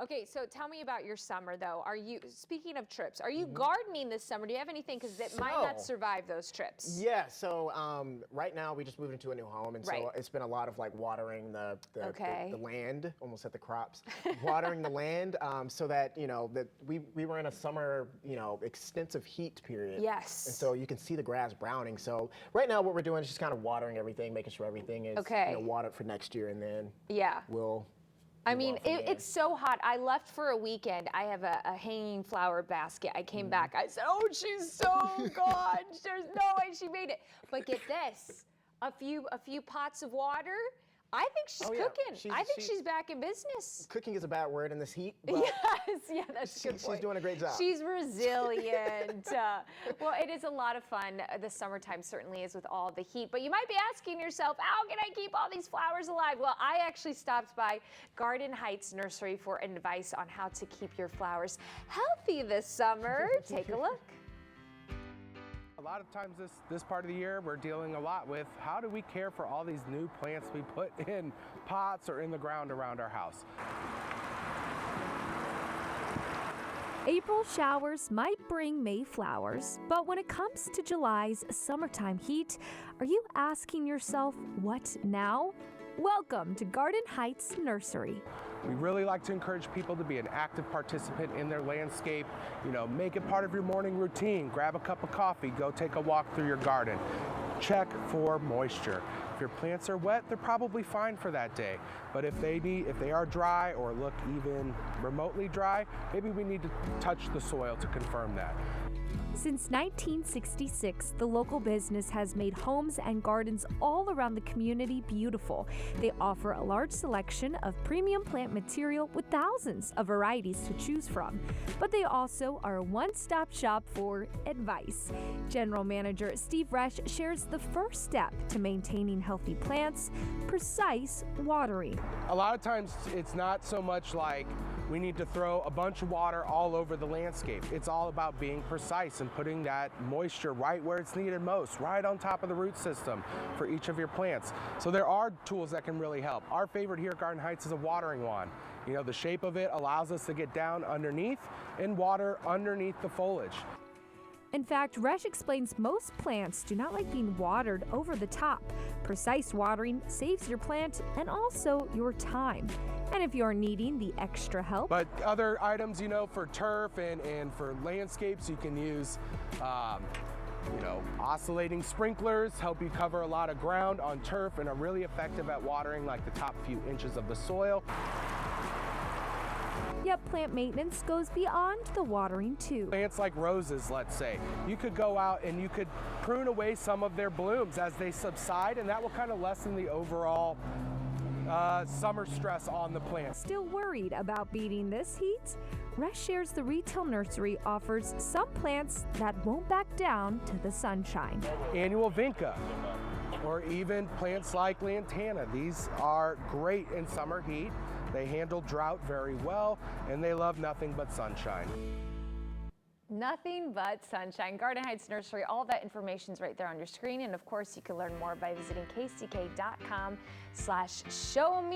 Okay, so tell me about your summer, though. Speaking of trips, are you gardening this summer? Do you have anything? Because it might not survive those trips. Yeah, so right now we just moved into a new home, and so it's been a lot of like watering the land, almost at the crops, watering the land, so that, that we were in a summer, extensive heat period. Yes. And so you can see the grass browning. So right now what we're doing is just kind of watering everything, making sure everything is watered for next year, and then we'll it's so hot. I left for a weekend. I have a hanging flower basket. I came back. I said, oh, she's so gone. There's no way she made it. But get this, a few pots of water. I think she's cooking. I think she's back in business. Cooking is a bad word in this heat. But That's a good point. She's doing a great job. She's resilient. Well, it is a lot of fun. The summertime certainly is with all the heat. But you might be asking yourself, how can I keep all these flowers alive? Well, I actually stopped by Heights Nursery for advice on how to keep your flowers healthy this summer. Take a look. A lot of times this part of the year, we're dealing a lot with how do we care for all these new plants we put in pots or in the ground around our house. April showers might bring May flowers, but when it comes to July's summertime heat, are you asking yourself, what now? Welcome to Heights Nursery. We really like to encourage people to be an active participant in their landscape. Make it part of your morning routine. Grab a cup of coffee, go take a walk through your garden. Check for moisture. If your plants are wet, they're probably fine for that day. But if they are dry or look even remotely dry, maybe we need to touch the soil to confirm that. Since 1966, the local business has made homes and gardens all around the community beautiful. They offer a large selection of premium plant material with thousands of varieties to choose from. But they also are a one-stop shop for advice. General Manager Steve Roesch shares the first step to maintaining healthy plants: precise watering. A lot of times it's not so much like we need to throw a bunch of water all over the landscape. It's all about being precise and putting that moisture right where it's needed most, right on top of the root system for each of your plants. So there are tools that can really help. Our favorite here at Garden Heights is a watering wand. The shape of it allows us to get down underneath and water underneath the foliage. In fact, Roesch explains most plants do not like being watered over the top. Precise watering saves your plant and also your time. And if you're needing the extra help. But other items, for turf and for landscapes, you can use, oscillating sprinklers, help you cover a lot of ground on turf and are really effective at watering like the top few inches of the soil. Yet plant maintenance goes beyond the watering too. Plants like roses, let's say, you could go out and you could prune away some of their blooms as they subside, and that will kind of lessen the overall summer stress on the plant. Still worried about beating this heat? Roesch shares the retail nursery offers some plants that won't back down to the sunshine. Annual vinca, or even plants like lantana. These are great in summer heat. They handle drought very well, and they love nothing but sunshine. Nothing but sunshine. Heights Nursery, all that information's right there on your screen. And of course, you can learn more by visiting kck.com/showme.